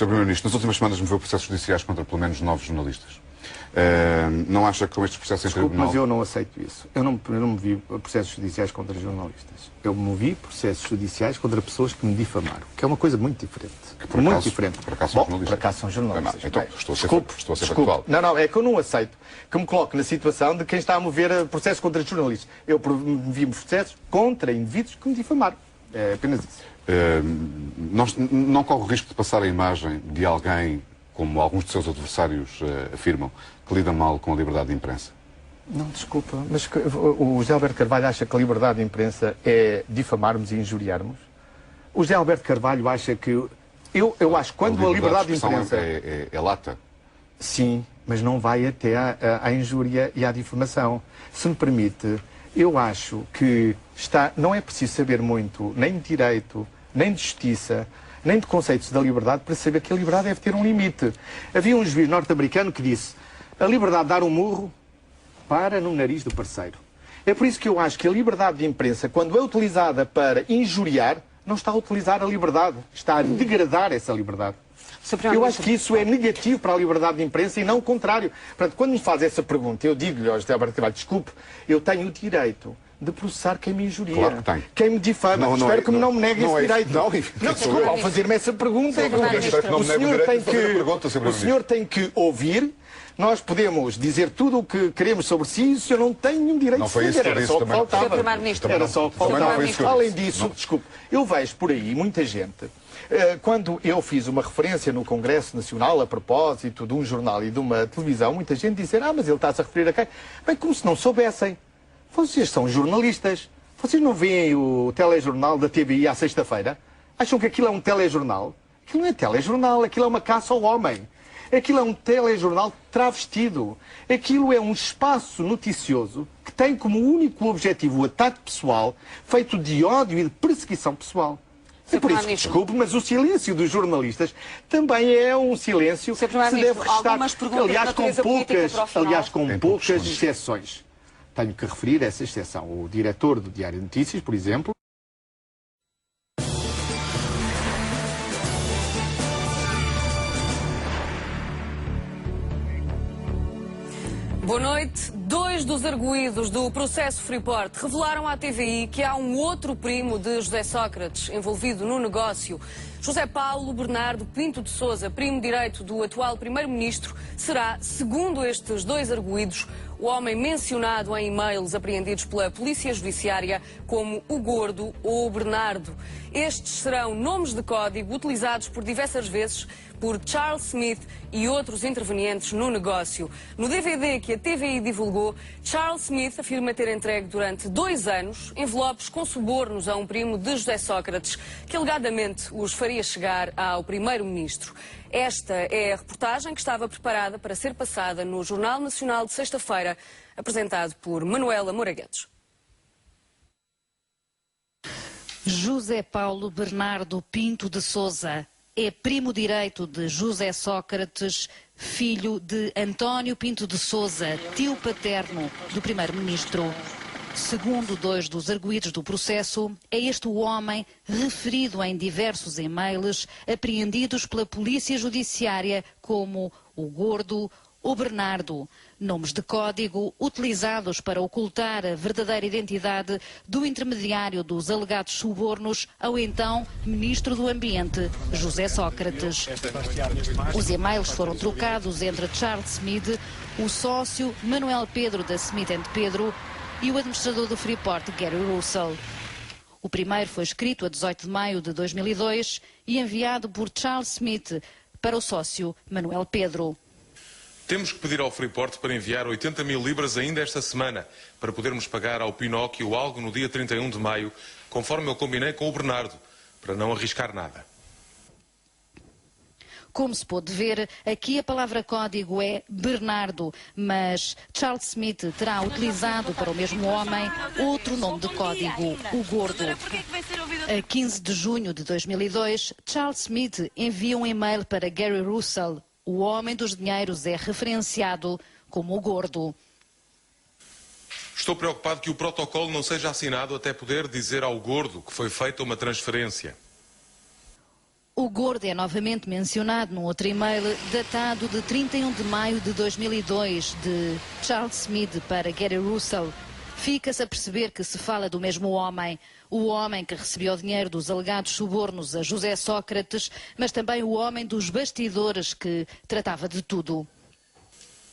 Sr. Primeiro-Ministro, nas últimas semanas moveu processos judiciais contra pelo menos 9 jornalistas. Não acha que com estes processos em tribunal... Mas eu não aceito isso. Eu não movi processos judiciais contra jornalistas. Eu movi processos judiciais contra pessoas que me difamaram, que é uma coisa muito diferente. Muito diferente. Por acaso são jornalistas? Por acaso são jornalistas. Então, estou a ser factual. Não, é que eu não aceito que me coloque na situação de quem está a mover processos contra jornalistas. Eu movi processos contra indivíduos que me difamaram. É apenas isso. Não corre o risco de passar a imagem de alguém, como alguns de seus adversários afirmam, que lida mal com a liberdade de imprensa? Não, desculpa, mas o José Alberto Carvalho acha que a liberdade de imprensa é difamarmos e injuriarmos? O José Alberto Carvalho acha que... Eu acho que quando a liberdade de imprensa... É lata? Sim, mas não vai até à injúria e à difamação. Se me permite, eu acho que não é preciso saber muito, nem de direito, nem de justiça, nem de conceitos da liberdade, para saber que a liberdade deve ter um limite. Havia um juiz norte-americano que disse: a liberdade de dar um murro para no nariz do parceiro. É por isso que eu acho que a liberdade de imprensa, quando é utilizada para injuriar, não está a utilizar a liberdade, está a degradar essa liberdade. Eu acho que isso é negativo para a liberdade de imprensa e não o contrário. Portanto, quando me faz essa pergunta, eu digo-lhe ao José Alberto Carvalho: desculpe, eu tenho o direito de processar quem me injuria, claro que tem. Quem me difama. Espero que não me negue esse direito. Não, desculpa, ao fazer-me essa pergunta, o senhor tem que ouvir. Nós podemos dizer tudo o que queremos sobre si, se eu não tenho nenhum direito de defender. Era só o que faltava. Era só o que faltava. Além disso, desculpe, eu vejo por aí muita gente. Quando eu fiz uma referência no Congresso Nacional a propósito de um jornal e de uma televisão, muita gente disse: mas ele está-se a referir a quem? Bem, como se não soubessem. Vocês são jornalistas. Vocês não veem o telejornal da TVI à sexta-feira? Acham que aquilo é um telejornal? Aquilo não é telejornal, aquilo é uma caça ao homem. Aquilo é um telejornal travestido. Aquilo é um espaço noticioso que tem como único objetivo o ataque pessoal, feito de ódio e de perseguição pessoal. É por isso que, desculpe, mas o silêncio dos jornalistas também é um silêncio que se deve restar, aliás, com poucas exceções. Tenho que referir essa exceção. O diretor do Diário de Notícias, por exemplo... Boa noite. 2 dos arguídos do processo Freeport revelaram à TVI que há um outro primo de José Sócrates envolvido no negócio. José Paulo Bernardo Pinto de Sousa, primo direito do atual primeiro-ministro, será, segundo estes 2 arguídos, o homem mencionado em e-mails apreendidos pela Polícia Judiciária como o Gordo ou o Bernardo. Estes serão nomes de código utilizados por diversas vezes por Charles Smith e outros intervenientes no negócio. No DVD que a TVI divulgou, Charles Smith afirma ter entregue durante 2 anos envelopes com subornos a um primo de José Sócrates, que alegadamente os faria chegar ao primeiro-ministro. Esta é a reportagem que estava preparada para ser passada no Jornal Nacional de sexta-feira, apresentado por Manuela Moraguetes. José Paulo Bernardo Pinto de Sousa é primo direito de José Sócrates, filho de António Pinto de Sousa, tio paterno do primeiro-ministro. Segundo 2 dos arguidos do processo, é este o homem referido em diversos e-mails apreendidos pela Polícia Judiciária como o Gordo ou Bernardo, nomes de código utilizados para ocultar a verdadeira identidade do intermediário dos alegados subornos ao então Ministro do Ambiente, José Sócrates. Os e-mails foram trocados entre Charles Smith, o sócio Manuel Pedro da Smith & Pedro e o administrador do Freeport, Gary Russell. O primeiro foi escrito a 18 de maio de 2002 e enviado por Charles Smith para o sócio Manuel Pedro. Temos que pedir ao Freeport para enviar 80 mil libras ainda esta semana, para podermos pagar ao Pinóquio algo no dia 31 de maio, conforme eu combinei com o Bernardo, para não arriscar nada. Como se pôde ver, aqui a palavra código é Bernardo, mas Charles Smith terá utilizado para o mesmo homem outro nome de código, o Gordo. A 15 de junho de 2002, Charles Smith envia um e-mail para Gary Russell. O homem dos dinheiros é referenciado como o Gordo. Estou preocupado que o protocolo não seja assinado até poder dizer ao Gordo que foi feita uma transferência. O Gordo é novamente mencionado num outro e-mail datado de 31 de maio de 2002, de Charles Smith para Gary Russell. Fica-se a perceber que se fala do mesmo homem, o homem que recebeu o dinheiro dos alegados subornos a José Sócrates, mas também o homem dos bastidores que tratava de tudo.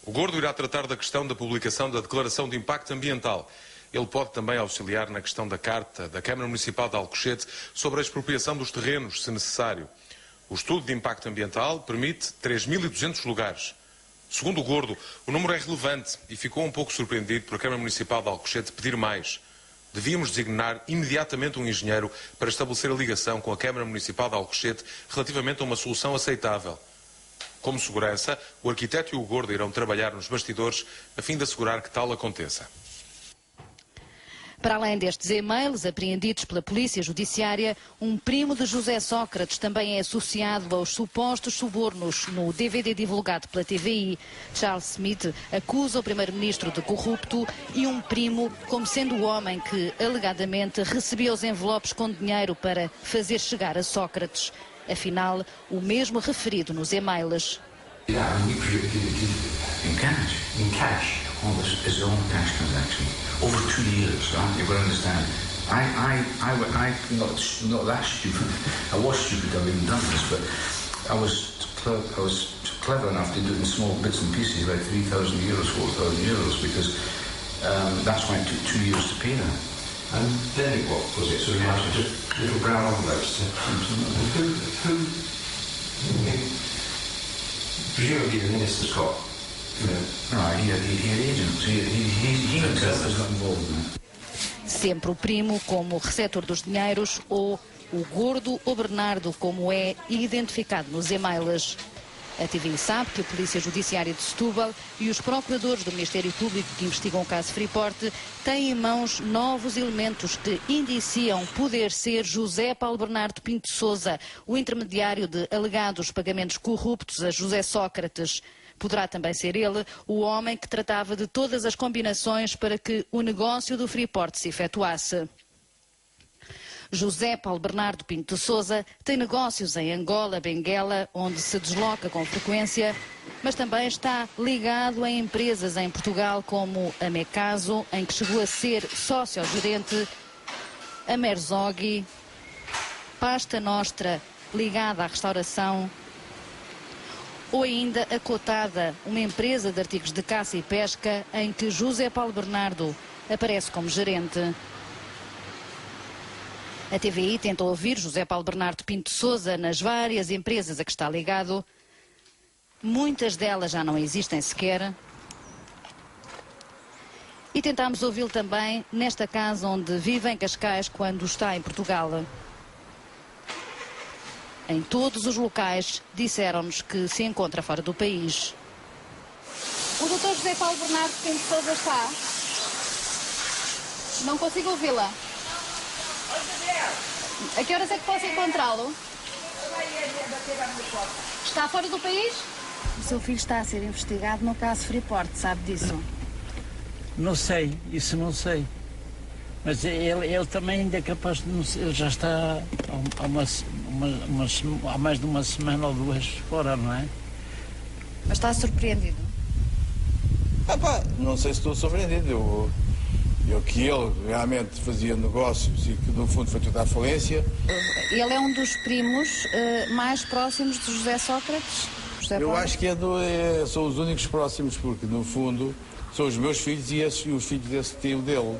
O Gordo irá tratar da questão da publicação da Declaração de Impacto Ambiental. Ele pode também auxiliar na questão da carta da Câmara Municipal de Alcochete sobre a expropriação dos terrenos, se necessário. O estudo de impacto ambiental permite 3.200 lugares. Segundo o Gordo, o número é relevante e ficou um pouco surpreendido por a Câmara Municipal de Alcochete pedir mais. Devíamos designar imediatamente um engenheiro para estabelecer a ligação com a Câmara Municipal de Alcochete relativamente a uma solução aceitável. Como segurança, o arquiteto e o Gordo irão trabalhar nos bastidores a fim de assegurar que tal aconteça. Para além destes e-mails apreendidos pela Polícia Judiciária, um primo de José Sócrates também é associado aos supostos subornos no DVD divulgado pela TVI. Charles Smith acusa o primeiro-ministro de corrupto e um primo como sendo o homem que, alegadamente, recebia os envelopes com dinheiro para fazer chegar a Sócrates. Afinal, o mesmo referido nos e-mails. In cash, on his own cash transaction, over 2 years, right? You've got to understand. I'm not that stupid. I was stupid, I've even done this, but I was clever enough to do it in small bits and pieces, like 3,000 euros, 4,000 euros, because that's why it took 2 years to pay that. And then what was it? So you had just little brown envelopes. Who presumably the minister's got. Sempre o primo como receptor dos dinheiros ou o Gordo ou Bernardo como é identificado nos e-mails. A TVI sabe que a Polícia Judiciária de Setúbal e os procuradores do Ministério Público que investigam o caso Freeport têm em mãos novos elementos que indiciam poder ser José Paulo Bernardo Pinto de Sousa, o intermediário de alegados pagamentos corruptos a José Sócrates. Poderá também ser ele o homem que tratava de todas as combinações para que o negócio do Freeport se efetuasse. José Paulo Bernardo Pinto de Sousa tem negócios em Angola, Benguela, onde se desloca com frequência, mas também está ligado a empresas em Portugal como a Mecaso, em que chegou a ser sócio-gerente, a Merzoghi, Pasta Nostra, ligada à restauração, ou ainda a Cotada, uma empresa de artigos de caça e pesca em que José Paulo Bernardo aparece como gerente. A TVI tenta ouvir José Paulo Bernardo Pinto de Sousa nas várias empresas a que está ligado. Muitas delas já não existem sequer. E tentámos ouvi-lo também nesta casa onde vive em Cascais quando está em Portugal. Em todos os locais, disseram-nos que se encontra fora do país. O Dr. José Paulo Bernardo Pinto de Sousa está? Não consigo ouvi-la. A que horas é que posso encontrá-lo? Está fora do país? O seu filho está a ser investigado no caso Freeport, sabe disso? Não sei, isso não sei. Mas ele também ainda é capaz de não ser, ele já está há mais de uma semana ou duas fora, não é? Mas está surpreendido? Não sei se estou surpreendido. Eu que ele realmente fazia negócios e que no fundo foi tudo à falência. Ele é um dos primos mais próximos de José Sócrates? Eu acho que são os únicos próximos, porque no fundo são os meus filhos e os filhos desse tio dele.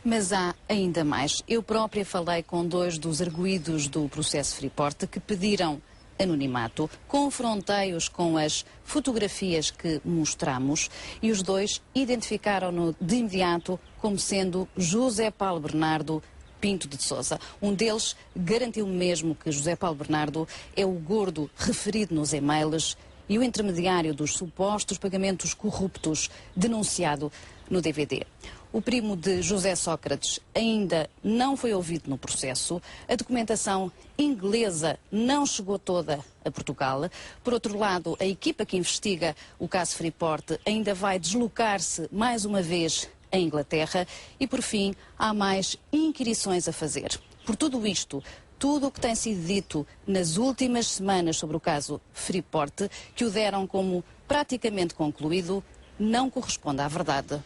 Mas há ainda mais. Eu própria falei com 2 dos arguidos do processo Freeport que pediram anonimato, confrontei-os com as fotografias que mostramos e os 2 identificaram-no de imediato como sendo José Paulo Bernardo Pinto de Sousa. Um deles garantiu mesmo que José Paulo Bernardo é o Gordo referido nos e-mails e o intermediário dos supostos pagamentos corruptos denunciado no DVD. O primo de José Sócrates ainda não foi ouvido no processo. A documentação inglesa não chegou toda a Portugal. Por outro lado, a equipa que investiga o caso Freeport ainda vai deslocar-se mais uma vez à Inglaterra e, por fim, há mais inquirições a fazer. Por tudo isto, tudo o que tem sido dito nas últimas semanas sobre o caso Freeport, que o deram como praticamente concluído, não corresponde à verdade.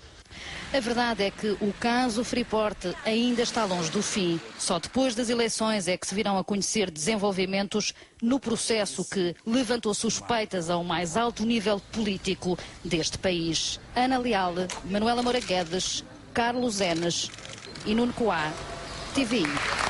A verdade é que o caso Freeport ainda está longe do fim. Só depois das eleições é que se virão a conhecer desenvolvimentos no processo que levantou suspeitas ao mais alto nível político deste país. Ana Leal, Manuela Moura Guedes, Carlos Enes e Nuno Coá, TVI.